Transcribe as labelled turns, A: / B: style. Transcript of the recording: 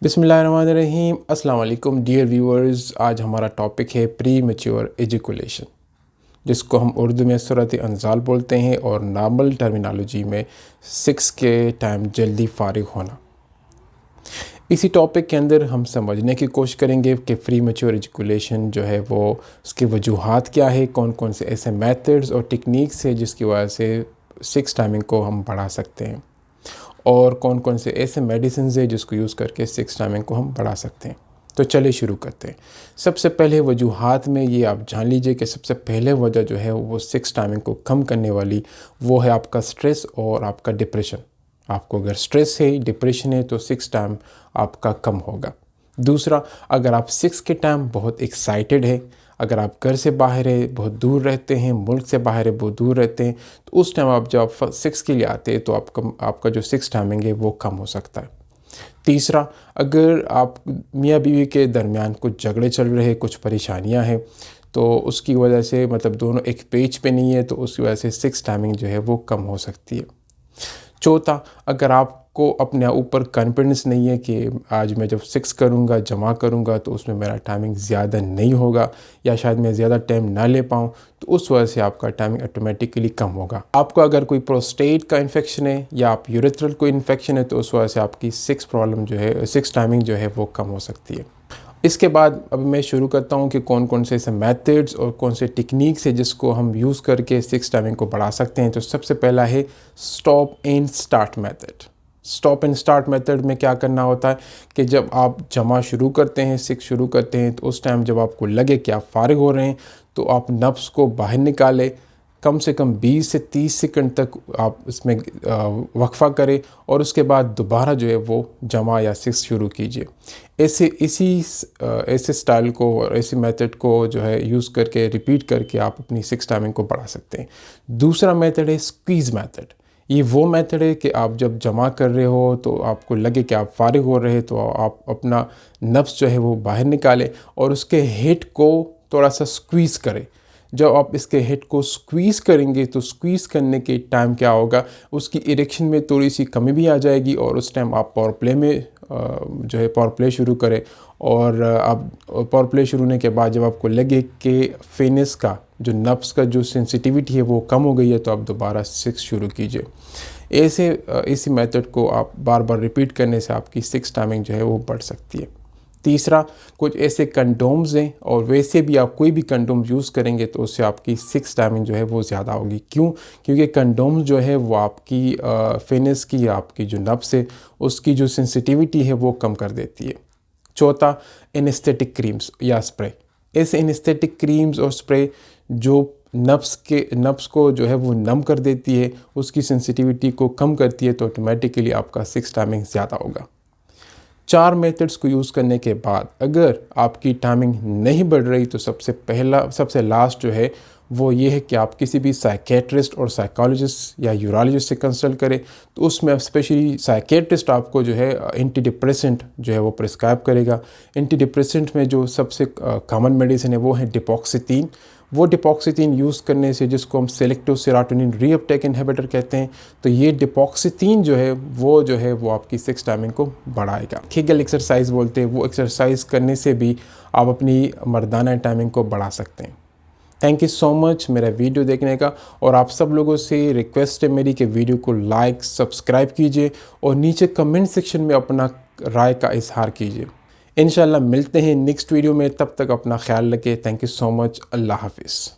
A: बिस्मिल्लाहिर्रहमानिर्रहीम। अस्सलाम वालेकुम डियर व्यूअर्स। आज हमारा टॉपिक है प्री मैच्योर एजुकुलेशन, जिसको हम उर्दू में सूरत अंजाल बोलते हैं और नॉर्मल टर्मिनोलॉजी में सेक्स के टाइम जल्दी फारिग होना। इसी टॉपिक के अंदर हम समझने की कोशिश करेंगे कि प्री मैच्योर एजुकुलेशन जो है वो उसकी वजूहात क्या है, कौन कौन से ऐसे मेथड्स और टेक्निक्स है जिसकी वजह से सेक्स टाइमिंग को हम बढ़ा सकते हैं, और कौन कौन से ऐसे मेडिसिन है जिसको यूज़ करके सेक्स टाइमिंग को हम बढ़ा सकते हैं। तो चलिए शुरू करते हैं। सबसे पहले वजूहात में ये आप जान लीजिए कि सबसे पहले वजह जो है वो सेक्स टाइमिंग को कम करने वाली वो है आपका स्ट्रेस और आपका डिप्रेशन। आपको अगर स्ट्रेस है, डिप्रेशन है, तो सेक्स टाइम आपका कम होगा। दूसरा, अगर आप सेक्स के टाइम बहुत एक्साइटेड है, अगर आप घर से बाहर है, बहुत दूर रहते हैं, मुल्क से बाहर है, बहुत दूर रहते हैं, तो उस टाइम आप जब सेक्स के लिए आते हैं तो आपका जो सेक्स टाइमिंग है वो कम हो सकता है। तीसरा, अगर आप मियाँ बीवी के दरमियान कुछ झगड़े चल रहे हैं, कुछ परेशानियां हैं, तो उसकी वजह से मतलब दोनों एक पेज पे नहीं है, तो उसकी वजह से सेक्स टाइमिंग जो है वो कम हो सकती है। चौथा, अगर आपको अपने ऊपर कॉन्फिडेंस नहीं है कि आज मैं जब सेक्स करूँगा, जमा करूँगा, तो उसमें मेरा टाइमिंग ज़्यादा नहीं होगा या शायद मैं ज़्यादा टाइम ना ले पाऊँ, तो उस वजह से आपका टाइमिंग ऑटोमेटिकली कम होगा। आपको अगर कोई प्रोस्टेट का इन्फेक्शन है या आप यूरेथ्रल कोई इन्फेक्शन है, तो उस वजह से आपकी सेक्स प्रॉब्लम जो है, सेक्स टाइमिंग जो है वो कम हो सकती है। इसके बाद अब मैं शुरू करता हूँ कि कौन कौन से ऐसे मेथड्स और कौन से टेक्निक्स है जिसको हम यूज़ करके सेक्स टाइमिंग को बढ़ा सकते हैं। तो सबसे पहला है stop and start method. Stop and start method में क्या करना होता है कि जब आप जमा शुरू करते हैं, सेक्स शुरू करते हैं, तो उस टाइम जब आपको लगे कि आप फारिग हो रहे हैं, तो आप नफ्स को बाहर निकालें। कम से कम 20 से 30 सेकंड तक आप इसमें वक्फा करें और उसके बाद दोबारा जो है वो जमा या सेक्स शुरू कीजिए। ऐसे स्टाइल को और ऐसे मेथड को जो है यूज़ करके रिपीट करके आप अपनी सेक्स टाइमिंग को बढ़ा सकते हैं। दूसरा मेथड है स्क्वीज़ मेथड। ये वो मेथड है कि आप जब जमा कर रहे हो तो आपको लगे कि आप फारिग हो रहे हैं, तो आप अपना नफ्स जो है वो बाहर निकालें और उसके हेड को थोड़ा सा स्क्वीज़ करें। जब आप इसके हेड को स्क्वीज़ करेंगे तो स्क्वीज़ करने के टाइम क्या होगा, उसकी इरेक्शन में थोड़ी सी कमी भी आ जाएगी और उस टाइम आप पावर प्ले में जो है पावर प्ले शुरू करें। और आप पावर प्ले शुरू होने के बाद जब आपको लगे कि फेनिस का जो नब्स का जो सेंसिटिविटी है वो कम हो गई है, तो आप दोबारा सेक्स शुरू कीजिए। इसी मेथड को आप बार बार रिपीट करने से आपकी सेक्स टाइमिंग जो है वो बढ़ सकती है। तीसरा, कुछ ऐसे कंडोम्स हैं, और वैसे भी आप कोई भी कंडोम यूज़ करेंगे तो उससे आपकी सेक्स टाइमिंग जो है वो ज़्यादा होगी। क्यों? क्योंकि कंडोम्स जो है वो आपकी फेनिस की या आपकी जो नब्स है उसकी जो सेंसिटिविटी है वो कम कर देती है। चौथा, एनेस्थेटिक क्रीम्स या स्प्रे। ऐसे एनेस्थेटिक क्रीम्स और स्प्रे जो नब्स को जो है वो नम कर देती है, उसकी सेंसिटिविटी को कम करती है, तो ऑटोमेटिकली आपका सेक्स टाइमिंग ज़्यादा होगा। 4 मेथड्स को यूज़ करने के बाद अगर आपकी टाइमिंग नहीं बढ़ रही, तो सबसे लास्ट जो है वो ये है कि आप किसी भी साइकेट्रिस्ट और साइकोलॉजिस्ट या यूरोलॉजिस्ट से कंसल्ट करें। तो उसमें स्पेशली साइकेट्रिस्ट आपको जो है एंटी डिप्रेसेंट जो है वो प्रिस्क्राइब करेगा। एंटी डिप्रेसेंट में जो सबसे कॉमन मेडिसिन है वो है डिपॉक्सिटीन। वो डिपॉक्सिटीन यूज़ करने से, जिसको हम सेलेक्टिव सेरोटोनिन रीअपटेक इनहिबिटर कहते हैं, तो ये डिपॉक्सिटीन जो है वो आपकी सेक्स टाइमिंग को बढ़ाएगा। केगल एक्सरसाइज बोलते हैं, वो एक्सरसाइज करने से भी आप अपनी मर्दाना टाइमिंग को बढ़ा सकते हैं। थैंक यू सो मच मेरा वीडियो देखने का, और आप सब लोगों से रिक्वेस्ट है मेरी कि वीडियो को लाइक सब्सक्राइब कीजिए और नीचे कमेंट सेक्शन में अपना राय का इजहार कीजिए। इंशाल्लाह मिलते हैं नेक्स्ट वीडियो में, तब तक अपना ख्याल रखें। Thank you so much. अल्लाह हाफिज़।